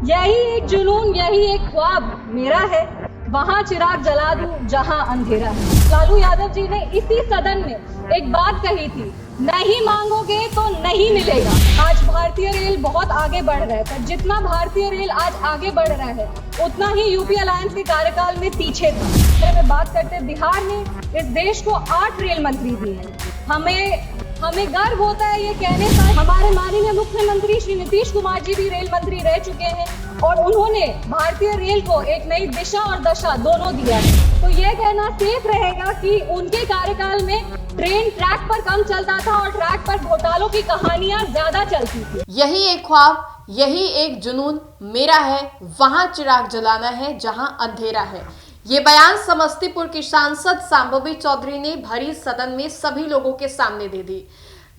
यही एक जुनून, यही एक ख्वाब मेरा है, वहां चिराग जला दूं जहां अंधेरा है। लालू यादव जी ने इसी सदन में एक बात कही थी, नहीं मांगोगे तो नहीं मिलेगा। आज भारतीय रेल बहुत आगे बढ़ रहा है, पर जितना भारतीय रेल आज आगे बढ़ रहा है उतना ही यूपी अलायंस के कार्यकाल में पीछे था। मैं बात करते बिहार ने इस देश को 8 रेल मंत्री दिए हैं। हमें गर्व होता है ये कहने पर, हमारे माननीय मुख्यमंत्री श्री नीतीश कुमार जी भी रेल मंत्री रह चुके हैं और उन्होंने भारतीय रेल को एक नई दिशा और दशा दोनों दिया है। तो ये कहना सेफ रहेगा कि उनके कार्यकाल में ट्रेन ट्रैक पर कम चलता था और ट्रैक पर घोटालों की कहानियां ज्यादा चलती थी। यही एक ख्वाब, यही एक जुनून मेरा है, वहां चिराग जलाना है जहां अंधेरा है। ये बयान समस्तीपुर की सांसद शांभवी चौधरी ने भरी सदन में सभी लोगों के सामने दे दी।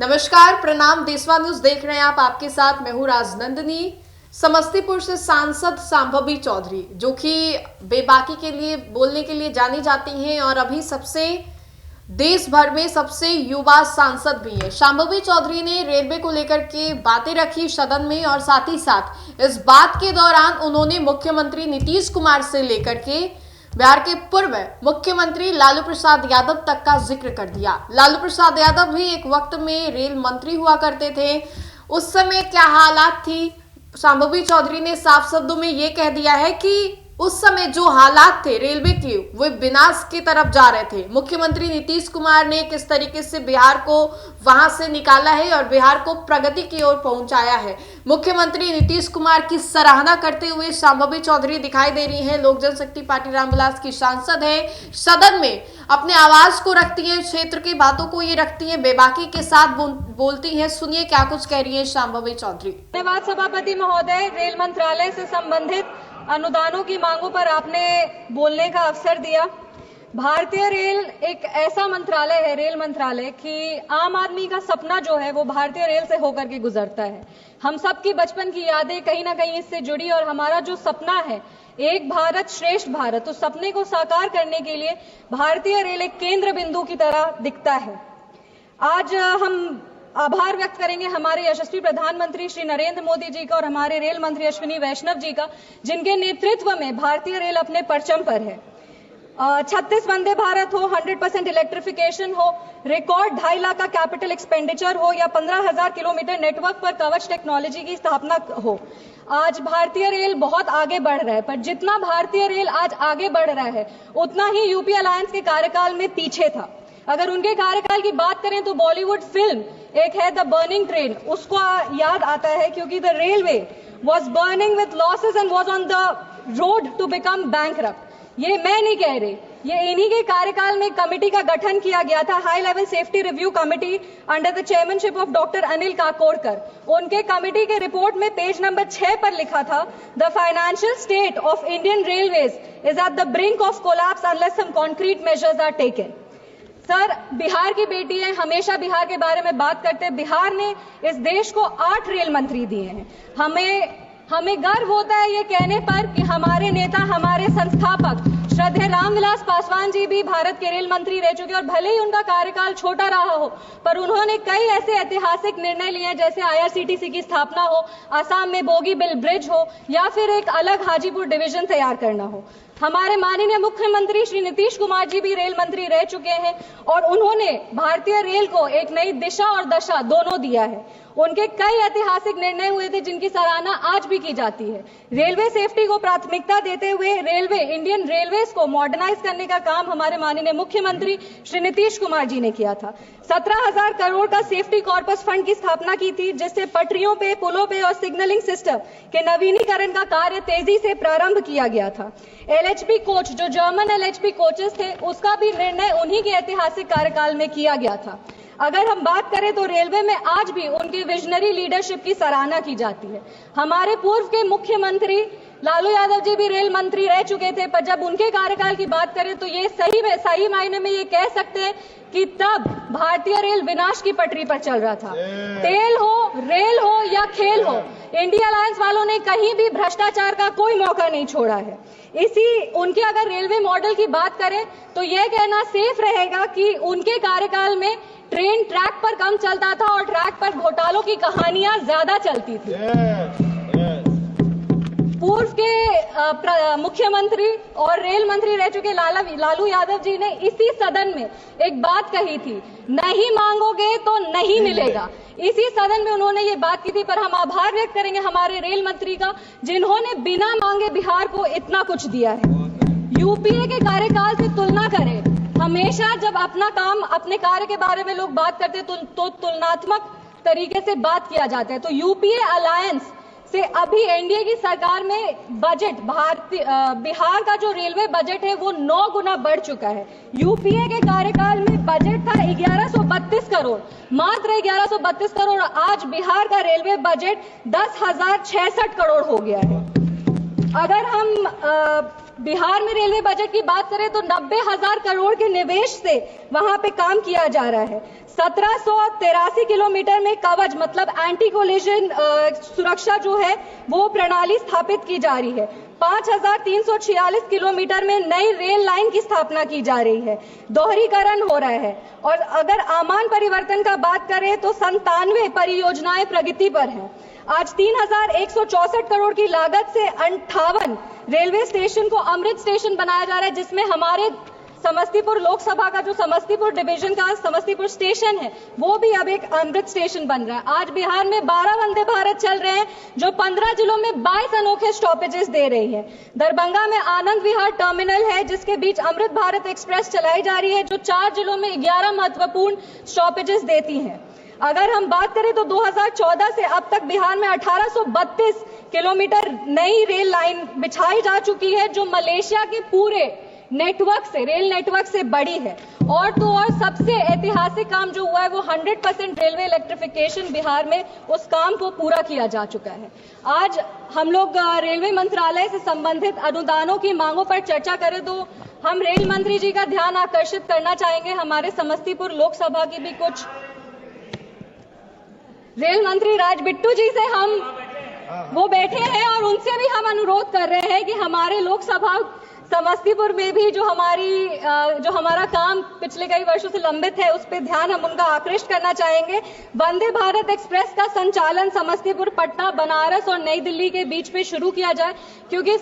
नमस्कार, प्रणाम, देशवा न्यूज देख रहे हैं आप। आपके साथ मैं हूं राजनंदिनी। समस्तीपुर से सांसद शांभवी चौधरी, जो कि बेबाकी के लिए बोलने के लिए जानी जाती हैं और अभी देश भर में सबसे युवा सांसद भी है। शांभवी चौधरी ने रेलवे को लेकर के बातें रखी सदन में और साथ ही साथ इस बात के दौरान उन्होंने मुख्यमंत्री नीतीश कुमार से लेकर के बिहार के पूर्व मुख्यमंत्री लालू प्रसाद यादव तक का जिक्र कर दिया। लालू प्रसाद यादव भी एक वक्त में रेल मंत्री हुआ करते थे, उस समय क्या हालात थी, शांभवी चौधरी ने साफ शब्दों में ये कह दिया है कि उस समय जो हालात थे रेलवे के, वो विनाश की तरफ जा रहे थे। मुख्यमंत्री नीतीश कुमार ने किस तरीके से बिहार को वहां से निकाला है और बिहार को प्रगति की ओर पहुंचाया है। मुख्यमंत्री नीतीश कुमार की सराहना करते हुए शांभवी चौधरी दिखाई दे रही हैं। लोक जनशक्ति पार्टी रामविलास की सांसद है, सदन में अपने आवाज को रखती है, क्षेत्र की बातों को ये रखती है, बेबाकी के साथ बोलती है। सुनिए क्या कुछ कह रही है शांभवी चौधरी। धन्यवाद सभापति महोदय। रेल मंत्रालय से संबंधित अनुदानों की मांगों पर आपने बोलने का अवसर दिया। भारतीय रेल एक ऐसा मंत्रालय है, रेल मंत्रालय, कि आम आदमी का सपना जो है वो भारतीय रेल से होकर के गुजरता है। हम सबकी बचपन की यादें कहीं ना कहीं इससे जुड़ी और हमारा जो सपना है एक भारत श्रेष्ठ भारत, उस सपने को साकार करने के लिए भारतीय रेल एक केंद्र बिंदु की तरह दिखता है। आज हम आभार व्यक्त करेंगे हमारे यशस्वी प्रधानमंत्री श्री नरेंद्र मोदी जी का और हमारे रेल मंत्री अश्विनी वैष्णव जी का, जिनके नेतृत्व में भारतीय रेल अपने परचम पर है। 36 वंदे भारत हो, 100% इलेक्ट्रिफिकेशन हो, रिकॉर्ड 2.5 लाख का कैपिटल एक्सपेंडिचर हो या 15,000 किलोमीटर नेटवर्क पर कवच टेक्नोलॉजी की स्थापना हो, आज भारतीय रेल बहुत आगे बढ़ रहा है। पर जितना भारतीय रेल आज आगे बढ़ रहा है उतना ही यूपी अलायंस के कार्यकाल में पीछे था। अगर उनके कार्यकाल की बात करें तो बॉलीवुड फिल्म एक है द बर्निंग ट्रेन, उसको याद आता है क्योंकि the railway was burning with losses and was on the road to become bankrupt. ये मैं नहीं कह रही, ये इन्हीं के कार्यकाल में कमेटी का गठन किया गया था, high level safety review committee under the chairmanship of doctor Anil Kakodkar. उनके कमेटी के रिपोर्ट में पेज नंबर 6 पर लिखा था, the financial state of Indian railways is at the brink of collapse unless some concrete measures are taken. Sir, Bihar की बेटी है, हमेशा बिहार के बारे में बात करते हैं। बिहार ने इस देश को 8 रेल मंत्री दिए हैं। हमें गर्व होता है ये कहने पर कि हमारे नेता, हमारे संस्थापक श्रद्धेय रामविलास पासवान जी भी भारत के रेल मंत्री रह चुके और भले ही उनका कार्यकाल छोटा रहा हो, पर उन्होंने कई ऐसे ऐतिहासिक निर्णय लिए जैसे IRCTC की स्थापना हो, असम में बोगीबिल ब्रिज हो या फिर एक अलग हाजीपुर डिवीजन तैयार करना हो। हमारे माननीय मुख्यमंत्री श्री नीतीश कुमार जी भी रेल मंत्री रह चुके हैं और उन्होंने भारतीय रेल को एक नई दिशा और दशा दोनों दिया है। उनके कई ऐतिहासिक निर्णय हुए थे जिनकी सराहना आज भी की जाती है। रेलवे सेफ्टी को प्राथमिकता देते हुए इंडियन रेलवेज को मॉडर्नाइज करने का काम हमारे माननीय मुख्यमंत्री श्री नीतीश कुमार जी ने किया था। 17,000 करोड़ का सेफ्टी कॉर्पस फंड की स्थापना की थी, जिससे पटरियों पे, पुलों पे और सिग्नलिंग सिस्टम के नवीनीकरण का कार्य तेजी से प्रारंभ किया गया था। LHB कोच, जो जर्मन LHB कोचेस थे, उसका भी निर्णय उन्हीं के ऐतिहासिक कार्यकाल में किया गया था। अगर हम बात करें तो रेलवे में आज भी उनकी विजनरी लीडरशिप की सराहना की जाती है। हमारे पूर्व के मुख्यमंत्री लालू यादव जी भी रेल मंत्री रह चुके थे, पर जब उनके कार्यकाल की बात करें तो ये सही मायने में ये कह सकते हैं कि तब भारतीय रेल विनाश की पटरी पर चल रहा था। तेल हो, रेल हो या खेल हो, इंडिया अलायंस वालों ने कहीं भी भ्रष्टाचार का कोई मौका नहीं छोड़ा है। उनके अगर रेलवे मॉडल की बात करें तो यह कहना सेफ रहेगा कि उनके कार्यकाल में ट्रेन ट्रैक पर कम चलता था और ट्रैक पर घोटालों की कहानियां ज्यादा चलती थी। पूर्व के मुख्यमंत्री और रेल मंत्री रह चुके लालू यादव जी ने इसी सदन में एक बात कही थी, नहीं मांगोगे तो नहीं मिलेगा। इसी सदन में उन्होंने ये बात की थी। पर हम आभार व्यक्त करेंगे हमारे रेल मंत्री का, जिन्होंने बिना मांगे बिहार को इतना कुछ दिया है। यूपीए के कार्यकाल से तुलना करें, हमेशा जब अपना काम, अपने कार्य के बारे में लोग बात करते तो तुलनात्मक तरीके से बात किया जाता है। तो यूपीए अलायंस से अभी एनडीए की सरकार में बजट, बिहार का जो रेलवे बजट है वो 9 गुना बढ़ चुका है। यूपीए के कार्यकाल में बजट था 1132 करोड़, मात्र 1132 करोड़। आज बिहार का रेलवे बजट 10,066 करोड़ हो गया है। अगर हम बिहार में रेलवे बजट की बात करें तो 90,000 करोड़ के निवेश से वहां पे काम किया जा रहा है। 1783 किलोमीटर में कवच मतलब एंटी कोलिजन सुरक्षा जो है वो प्रणाली स्थापित की जा रही है। 5,346 किलोमीटर में नई रेल लाइन की स्थापना की जा रही है, दोहरीकरण हो रहा है। और अगर आमान परिवर्तन का बात करें तो 97 परियोजनाएं प्रगति पर हैं। आज 3,164 करोड़ की लागत से 58 रेलवे स्टेशन को अमृत स्टेशन बनाया जा रहा है, जिसमें हमारे समस्तीपुर लोकसभा का जो समस्तीपुर डिवीजन का समस्तीपुर स्टेशन है वो भी अब एक अमृत स्टेशन बन रहा है। आज बिहार में 12 वंदे भारत चल रहे हैं जो 15 जिलों में 22 अनोखे स्टॉपेजेस दे रही है। दरभंगा में आनंद विहार टर्मिनल है जिसके बीच अमृत भारत एक्सप्रेस चलाई जा रही है जो 4 जिलों में 11 महत्वपूर्ण स्टॉपेजेस देती है। अगर हम बात करें तो 2014 से अब तक बिहार में 1832 किलोमीटर नई रेल लाइन बिछाई जा चुकी है जो मलेशिया के पूरे नेटवर्क से, रेल नेटवर्क से बड़ी है। और तो और सबसे ऐतिहासिक काम जो हुआ है वो 100% रेलवे इलेक्ट्रिफिकेशन बिहार में, उस काम को पूरा किया जा चुका है। आज हम लोग रेलवे मंत्रालय से संबंधित अनुदानों की मांगों पर चर्चा करें तो हम रेल मंत्री जी का ध्यान आकर्षित करना चाहेंगे। हमारे समस्तीपुर लोकसभा की भी कुछ रेल मंत्री राज बिट्टू जी से हम वो बैठे हैं और उनसे भी हम अनुरोध कर रहे हैं कि हमारे लोकसभा समस्तीपुर में भी जो हमारा काम पिछले कई वर्षों से लंबित है उस पर ध्यान हम उनका आकृष्ट करना चाहेंगे। वंदे भारत एक्सप्रेस का संचालन समस्तीपुर, पटना, बनारस और नई दिल्ली के बीच में शुरू किया जाए क्योंकि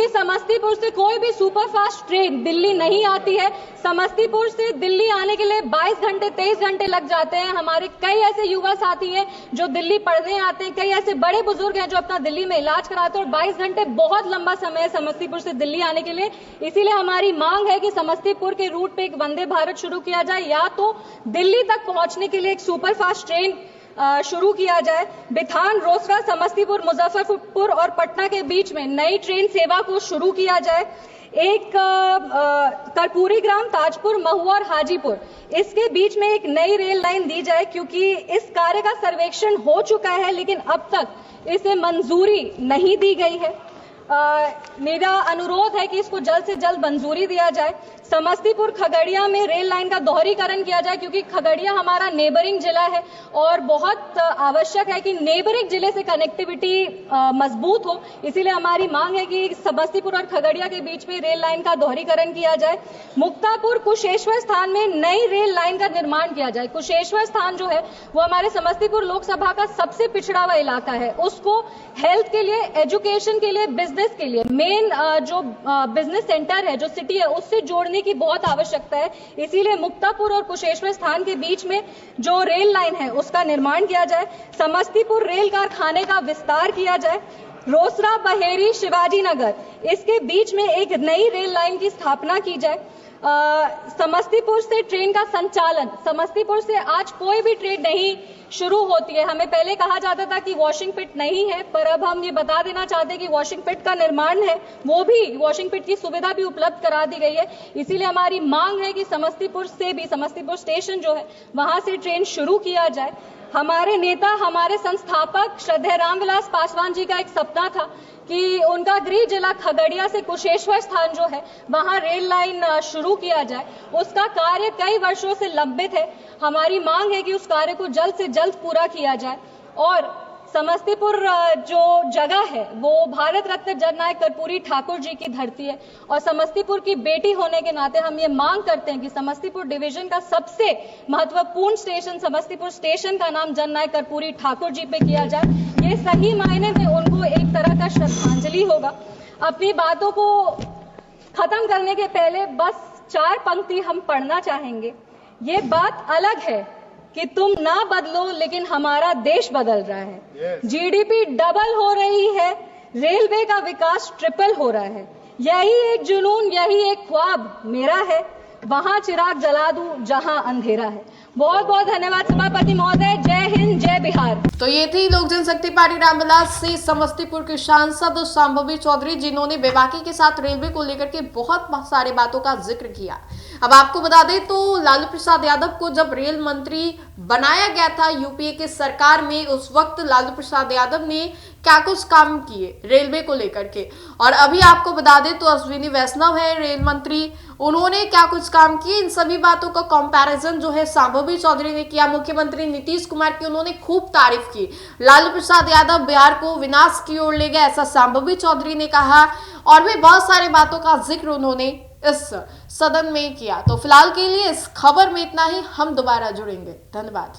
समस्तीपुर से कोई भी सुपरफास्ट ट्रेन दिल्ली नहीं आती है। समस्तीपुर से दिल्ली आने के लिए 22 घंटे 23 घंटे लग जाते हैं। हमारे कई ऐसे युवा साथी हैं जो दिल्ली पढ़ने आते हैं, कई ऐसे बड़े बुजुर्ग हैं जो अपना दिल्ली में इलाज कराते हैं और 22 घंटे बहुत लंबा समय है समस्तीपुर से दिल्ली आने के लिए। इसीलिए हमारी मांग है कि समस्तीपुर के रूट पे एक वंदे भारत शुरू किया जाए या तो दिल्ली तक पहुंचने के लिए एक सुपरफास्ट ट्रेन शुरू किया जाए। बिथान, रोसड़ा, समस्तीपुर, मुजफ्फरपुर और पटना के बीच में नई ट्रेन सेवा को शुरू किया जाए। एक कर्पूरी ग्राम, ताजपुर, महुआ और हाजीपुर, इसके बीच में एक नई रेल लाइन दी जाए क्योंकि इस कार्य का सर्वेक्षण हो चुका है लेकिन अब तक इसे मंजूरी नहीं दी गई है। मेरा अनुरोध है कि इसको जल्द से जल्द मंजूरी दिया जाए। समस्तीपुर खगड़िया में रेल लाइन का दोहरीकरण किया जाए क्योंकि खगड़िया हमारा नेबरिंग जिला है और बहुत आवश्यक है कि नेबरिंग जिले से कनेक्टिविटी मजबूत हो। इसीलिए हमारी मांग है कि समस्तीपुर और खगड़िया के बीच में रेल लाइन का दोहरीकरण किया जाए। मुक्तापुर कुशेश्वर स्थान में नई रेल लाइन का निर्माण किया जाए। कुशेश्वर स्थान जो है वो हमारे समस्तीपुर लोकसभा का सबसे पिछड़ा हुआ इलाका है। उसको हेल्थ के लिए, एजुकेशन के लिए, बिजनेस के लिए, मेन जो बिजनेस सेंटर है, जो सिटी है, उससे जोड़ने की बहुत आवश्यकता है। इसीलिए मुक्तापुर और कुशेश्वर स्थान के बीच में जो रेल लाइन है उसका निर्माण किया जाए। समस्तीपुर रेल कारखाने का विस्तार किया जाए। रोसड़ा, बहेरी, शिवाजी नगर, इसके बीच में एक नई रेल लाइन की स्थापना की जाए। समस्तीपुर से ट्रेन का संचालन, समस्तीपुर से आज कोई भी ट्रेन नहीं शुरू होती है। हमें पहले कहा जाता था कि वॉशिंग पिट नहीं है, पर अब हम ये बता देना चाहते हैं कि वॉशिंग पिट का निर्माण है, वो भी वॉशिंग पिट की सुविधा भी उपलब्ध करा दी गई है। इसीलिए हमारी मांग है कि समस्तीपुर से भी, समस्तीपुर स्टेशन जो है वहां से ट्रेन शुरू किया जाए। हमारे नेता, हमारे संस्थापक श्रद्धेय रामविलास पासवान जी का एक सपना था कि उनका गृह जिला खगड़िया से कुशेश्वर स्थान जो है वहां रेल लाइन शुरू किया जाए। उसका कार्य कई वर्षों से लंबित है। हमारी मांग है कि उस कार्य को जल्द से जल्द पूरा किया जाए। और समस्तीपुर जो जगह है वो भारत रत्न जननायक कर्पूरी ठाकुर जी की धरती है और समस्तीपुर की बेटी होने के नाते हम ये मांग करते हैं कि समस्तीपुर डिवीजन का सबसे महत्वपूर्ण स्टेशन, समस्तीपुर स्टेशन का नाम जननायक कर्पूरी ठाकुर जी पे किया जाए। ये सही मायने में उनको एक श्रद्धांजलि होगा। अपनी बातों को खत्म करने के पहले बस 4 पंक्ति हम पढ़ना चाहेंगे। ये बात अलग है कि तुम ना बदलो, लेकिन हमारा देश बदल रहा है। जीडीपी डबल हो रही है, रेलवे का विकास ट्रिपल हो रहा है। यही एक जुनून, यही एक ख्वाब मेरा है, वहां चिराग जला दूं जहां अंधेरा है। बहुत बहुत धन्यवाद सभापति महोदय। जय हिंद, जय बिहार। तो ये थी लोक जनशक्ति पार्टी रामविलास से समस्तीपुर के सांसद शांभवी चौधरी, जिन्होंने बेबाकी के साथ रेलवे को लेकर के बहुत सारे बातों का जिक्र किया। अब आपको बता दें तो लालू प्रसाद यादव को जब रेल मंत्री बनाया गया था यूपीए के सरकार में, उस वक्त लालू प्रसाद यादव ने क्या कुछ काम किए रेलवे को लेकर के, और अभी आपको बता दें तो अश्विनी वैष्णव है रेल मंत्री, उन्होंने क्या कुछ काम किए, इन सभी बातों का कंपैरिजन जो है शांभवी चौधरी ने किया। मुख्यमंत्री नीतीश कुमार की उन्होंने खूब तारीफ की। लालू प्रसाद यादव बिहार को विनाश की ओर ले गए, ऐसा शांभवी चौधरी ने कहा, और भी बहुत सारी बातों का जिक्र उन्होंने इस सदन में किया। तो फिलहाल के लिए इस खबर में इतना ही, हम दोबारा जुड़ेंगे। धन्यवाद।